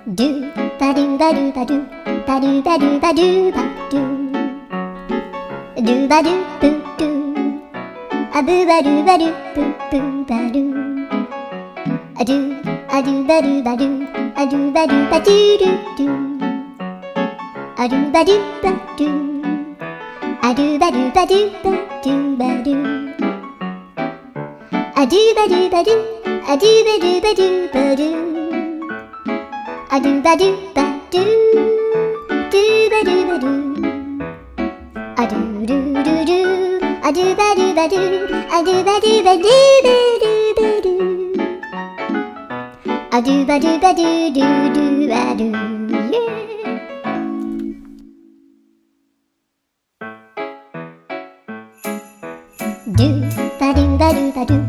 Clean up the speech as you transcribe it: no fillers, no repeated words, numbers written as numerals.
ドゥバドゥバドゥバドゥバドゥバドゥバドゥバドゥドゥバドゥブドゥアブバドゥバドゥブブバドゥアドゥアドゥバドゥバドゥアドゥバドゥバドゥドゥドゥアドゥバドゥバドゥアドゥバドゥバドゥバドゥバドゥアドゥバドゥバドゥアドゥバドゥバドゥバドゥアドゥバドゥバドゥドゥバドゥバドゥアドゥルルルアドゥバドゥバドゥアドゥバドゥバドゥバドゥバドゥアドゥバドゥバドゥドゥドゥバドゥドゥバドゥバドゥバドゥ